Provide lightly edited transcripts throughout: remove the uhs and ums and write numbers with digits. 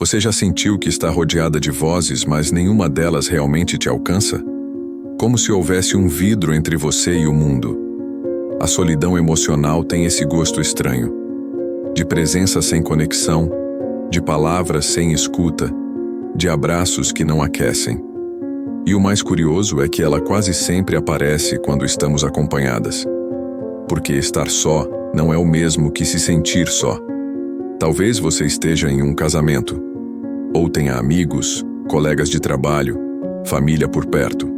Você já sentiu que está rodeada de vozes, mas nenhuma delas realmente te alcança? Como se houvesse um vidro entre você e o mundo. A solidão emocional tem esse gosto estranho. De presença sem conexão, de palavras sem escuta, de abraços que não aquecem. E o mais curioso é que ela quase sempre aparece quando estamos acompanhadas. Porque estar só não é o mesmo que se sentir só. Talvez você esteja em um casamento, ou tenha amigos, colegas de trabalho, família por perto.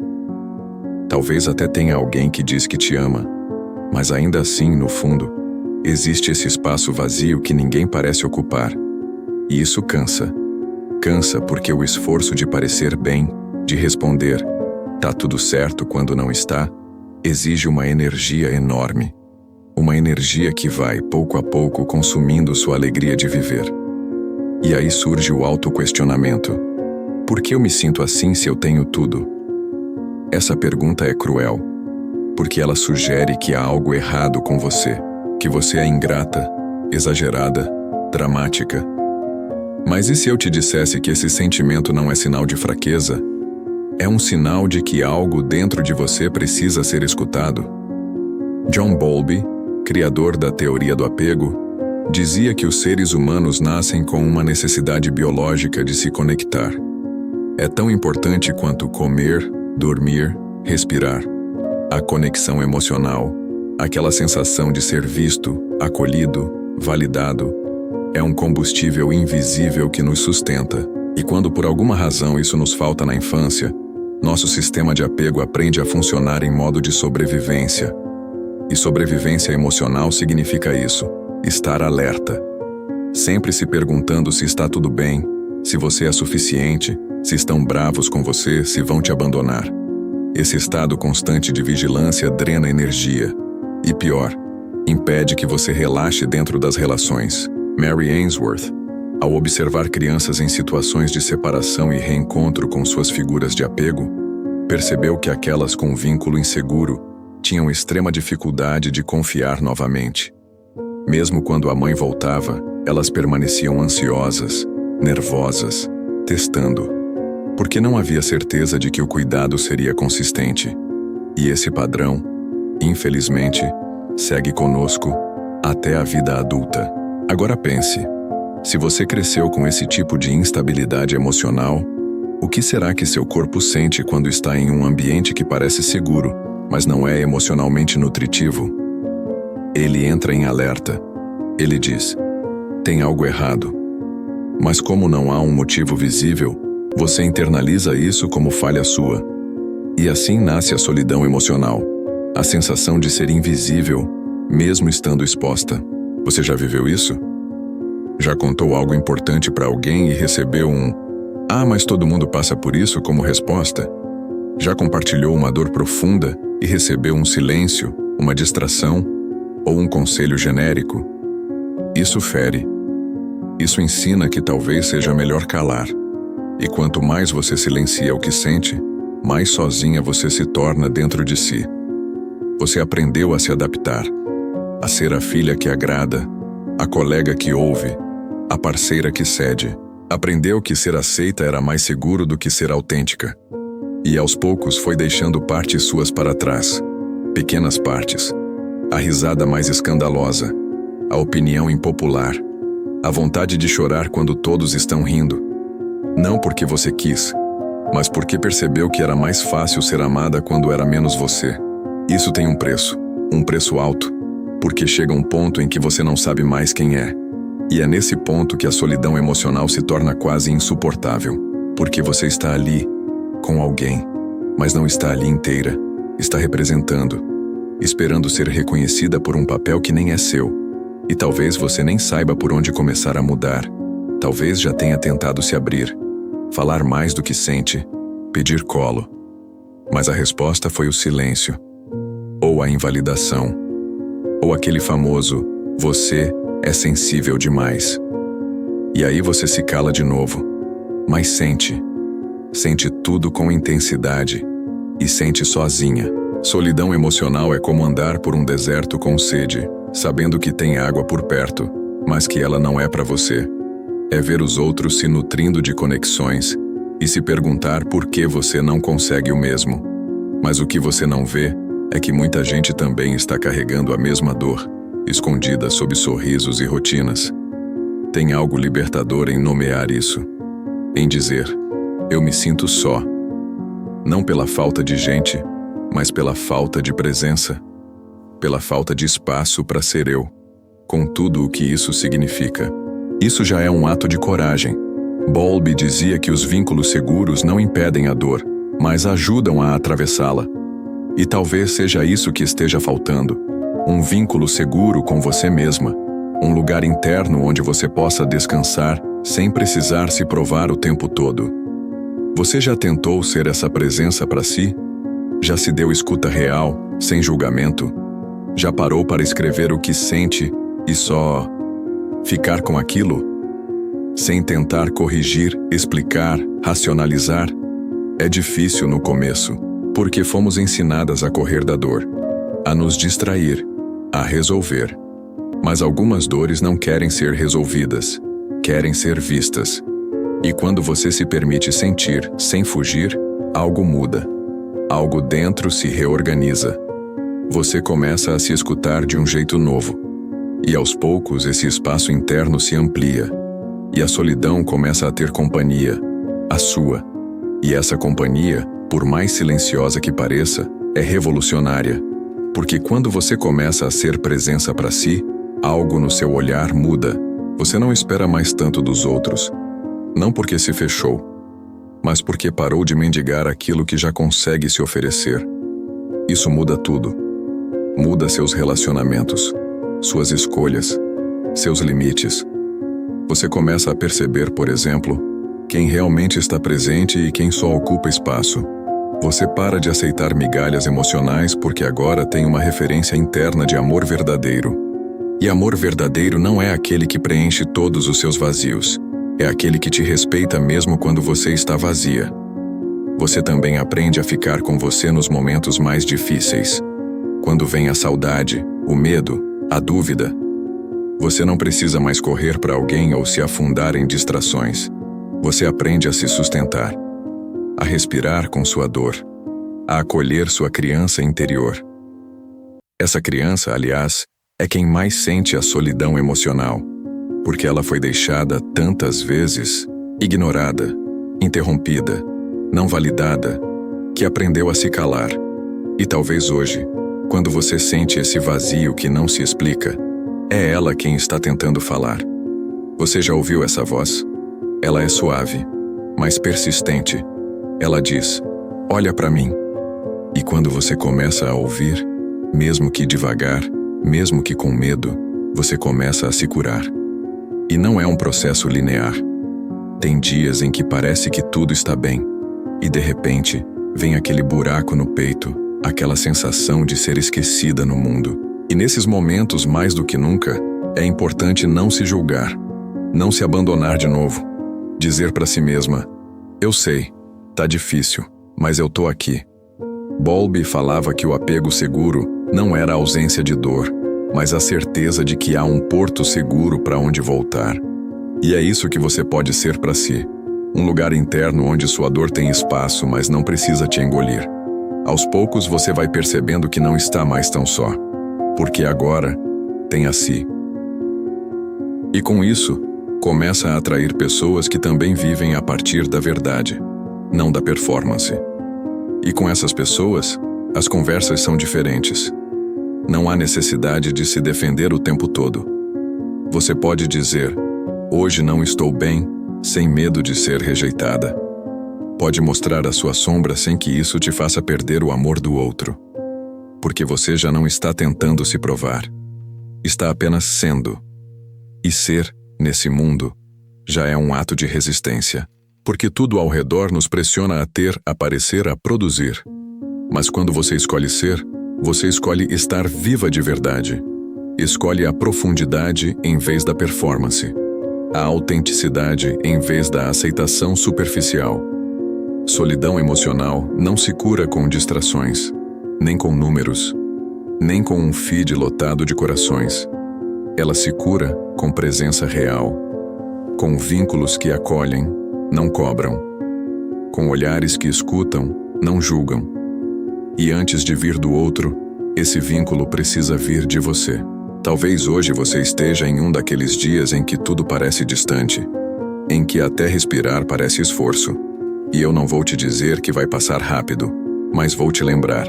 Talvez até tenha alguém que diz que te ama, mas ainda assim, no fundo, existe esse espaço vazio que ninguém parece ocupar. E isso cansa. Cansa porque o esforço de parecer bem, de responder, tá tudo certo quando não está, exige uma energia enorme. Uma energia que vai, pouco a pouco, consumindo sua alegria de viver. E aí surge o autoquestionamento. Por que eu me sinto assim se eu tenho tudo? Essa pergunta é cruel, porque ela sugere que há algo errado com você, que você é ingrata, exagerada, dramática. Mas e se eu te dissesse que esse sentimento não é sinal de fraqueza? É um sinal de que algo dentro de você precisa ser escutado. John Bowlby, criador da teoria do apego, dizia que os seres humanos nascem com uma necessidade biológica de se conectar. É tão importante quanto comer, dormir, respirar. A conexão emocional, aquela sensação de ser visto, acolhido, validado, é um combustível invisível que nos sustenta. E quando por alguma razão isso nos falta na infância, nosso sistema de apego aprende a funcionar em modo de sobrevivência. E sobrevivência emocional significa isso. Estar alerta, sempre se perguntando se está tudo bem, se você é suficiente, se estão bravos com você, se vão te abandonar. Esse estado constante de vigilância drena energia. E pior, impede que você relaxe dentro das relações. Mary Ainsworth, ao observar crianças em situações de separação e reencontro com suas figuras de apego, percebeu que aquelas com vínculo inseguro tinham extrema dificuldade de confiar novamente. Mesmo quando a mãe voltava, elas permaneciam ansiosas, nervosas, testando, porque não havia certeza de que o cuidado seria consistente. E esse padrão, infelizmente, segue conosco até a vida adulta. Agora pense, se você cresceu com esse tipo de instabilidade emocional, o que será que seu corpo sente quando está em um ambiente que parece seguro, mas não é emocionalmente nutritivo? Ele entra em alerta. Ele diz: tem algo errado. Mas como não há um motivo visível, você internaliza isso como falha sua. E assim nasce a solidão emocional, a sensação de ser invisível, mesmo estando exposta. Você já viveu isso? Já contou algo importante para alguém e recebeu um "Ah, mas todo mundo passa por isso" como resposta? Já compartilhou uma dor profunda e recebeu um silêncio, uma distração ou um conselho genérico? Isso fere. Isso ensina que talvez seja melhor calar. E quanto mais você silencia o que sente, mais sozinha você se torna dentro de si. Você aprendeu a se adaptar, a ser a filha que agrada, a colega que ouve, a parceira que cede. Aprendeu que ser aceita era mais seguro do que ser autêntica. E aos poucos foi deixando partes suas para trás. Pequenas partes. A risada mais escandalosa. A opinião impopular. A vontade de chorar quando todos estão rindo. Não porque você quis, mas porque percebeu que era mais fácil ser amada quando era menos você. Isso tem um preço alto, porque chega um ponto em que você não sabe mais quem é. E é nesse ponto que a solidão emocional se torna quase insuportável, porque você está ali, com alguém, mas não está ali inteira, está representando, esperando ser reconhecida por um papel que nem é seu. E talvez você nem saiba por onde começar a mudar. Talvez já tenha tentado se abrir, falar mais do que sente, pedir colo. Mas a resposta foi o silêncio, ou a invalidação, ou aquele famoso "você é sensível demais". E aí você se cala de novo, mas sente tudo com intensidade e sente sozinha. Solidão emocional é como andar por um deserto com sede, sabendo que tem água por perto, mas que ela não é para você. É ver os outros se nutrindo de conexões e se perguntar por que você não consegue o mesmo. Mas o que você não vê é que muita gente também está carregando a mesma dor, escondida sob sorrisos e rotinas. Tem algo libertador em nomear isso, em dizer: eu me sinto só. Não pela falta de gente, mas pela falta de presença, pela falta de espaço para ser eu, com tudo o que isso significa. Isso já é um ato de coragem. Bowlby dizia que os vínculos seguros não impedem a dor, mas ajudam a atravessá-la. E talvez seja isso que esteja faltando: um vínculo seguro com você mesma, um lugar interno onde você possa descansar sem precisar se provar o tempo todo. Você já tentou ser essa presença para si? Já se deu escuta real, sem julgamento? Já parou para escrever o que sente e só ficar com aquilo? Sem tentar corrigir, explicar, racionalizar? É difícil no começo, porque fomos ensinadas a correr da dor, a nos distrair, a resolver. Mas algumas dores não querem ser resolvidas, querem ser vistas. E quando você se permite sentir, sem fugir, algo muda. Algo dentro se reorganiza. Você começa a se escutar de um jeito novo. E aos poucos esse espaço interno se amplia. E a solidão começa a ter companhia, a sua. E essa companhia, por mais silenciosa que pareça, é revolucionária. Porque quando você começa a ser presença para si, algo no seu olhar muda. Você não espera mais tanto dos outros. Não porque se fechou, mas porque parou de mendigar aquilo que já consegue se oferecer. Isso muda tudo. Muda seus relacionamentos, suas escolhas, seus limites. Você começa a perceber, por exemplo, quem realmente está presente e quem só ocupa espaço. Você para de aceitar migalhas emocionais porque agora tem uma referência interna de amor verdadeiro. E amor verdadeiro não é aquele que preenche todos os seus vazios. É aquele que te respeita mesmo quando você está vazia. Você também aprende a ficar com você nos momentos mais difíceis. Quando vem a saudade, o medo, a dúvida. Você não precisa mais correr para alguém ou se afundar em distrações. Você aprende a se sustentar, a respirar com sua dor, a acolher sua criança interior. Essa criança, aliás, é quem mais sente a solidão emocional, porque ela foi deixada tantas vezes, ignorada, interrompida, não validada, que aprendeu a se calar. E talvez hoje, quando você sente esse vazio que não se explica, é ela quem está tentando falar. Você já ouviu essa voz? Ela é suave, mas persistente. Ela diz: olha para mim. E quando você começa a ouvir, mesmo que devagar, mesmo que com medo, você começa a se curar. E não é um processo linear. Tem dias em que parece que tudo está bem, e de repente, vem aquele buraco no peito, aquela sensação de ser esquecida no mundo. E nesses momentos, mais do que nunca, é importante não se julgar, não se abandonar de novo. Dizer para si mesma: eu sei, tá difícil, mas eu tô aqui. Bowlby falava que o apego seguro não era a ausência de dor, mas a certeza de que há um porto seguro para onde voltar. E é isso que você pode ser para si. Um lugar interno onde sua dor tem espaço, mas não precisa te engolir. Aos poucos você vai percebendo que não está mais tão só, porque agora tem a si. E com isso, começa a atrair pessoas que também vivem a partir da verdade, não da performance. E com essas pessoas, as conversas são diferentes. Não há necessidade de se defender o tempo todo. Você pode dizer: hoje não estou bem, sem medo de ser rejeitada. Pode mostrar a sua sombra sem que isso te faça perder o amor do outro. Porque você já não está tentando se provar. Está apenas sendo. E ser, nesse mundo, já é um ato de resistência. Porque tudo ao redor nos pressiona a ter, a parecer, a produzir. Mas quando você escolhe ser, você escolhe estar viva de verdade. Escolhe a profundidade em vez da performance. A autenticidade em vez da aceitação superficial. Solidão emocional não se cura com distrações, nem com números, nem com um feed lotado de corações. Ela se cura com presença real. com vínculos que acolhem, não cobram, com olhares que escutam, não julgam. E antes de vir do outro, esse vínculo precisa vir de você. Talvez hoje você esteja em um daqueles dias em que tudo parece distante, em que até respirar parece esforço. E eu não vou te dizer que vai passar rápido, mas vou te lembrar.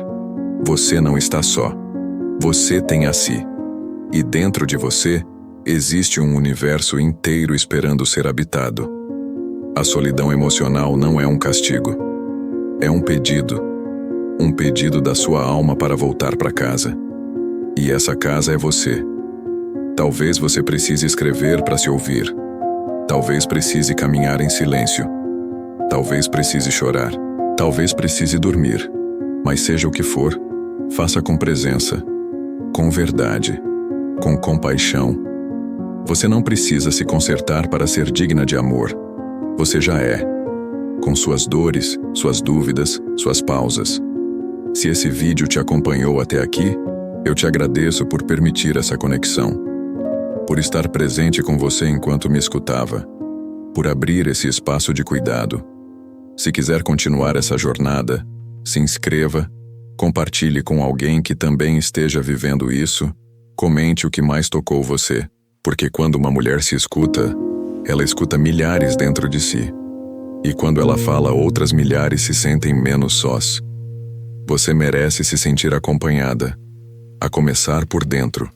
Você não está só. Você tem a si. E dentro de você, existe um universo inteiro esperando ser habitado. A solidão emocional não é um castigo. É um pedido da sua alma para voltar para casa. E essa casa é você. Talvez você precise escrever para se ouvir. Talvez precise caminhar em silêncio. Talvez precise chorar. Talvez precise dormir. Mas seja o que for, faça com presença, com verdade, com compaixão. Você não precisa se consertar para ser digna de amor. Você já é, com suas dores, suas dúvidas, suas pausas. Se esse vídeo te acompanhou até aqui, eu te agradeço por permitir essa conexão, por estar presente com você enquanto me escutava, por abrir esse espaço de cuidado. Se quiser continuar essa jornada, se inscreva, compartilhe com alguém que também esteja vivendo isso, comente o que mais tocou você, porque quando uma mulher se escuta, ela escuta milhares dentro de si. E quando ela fala, outras milhares se sentem menos sós. Você merece se sentir acompanhada, a começar por dentro.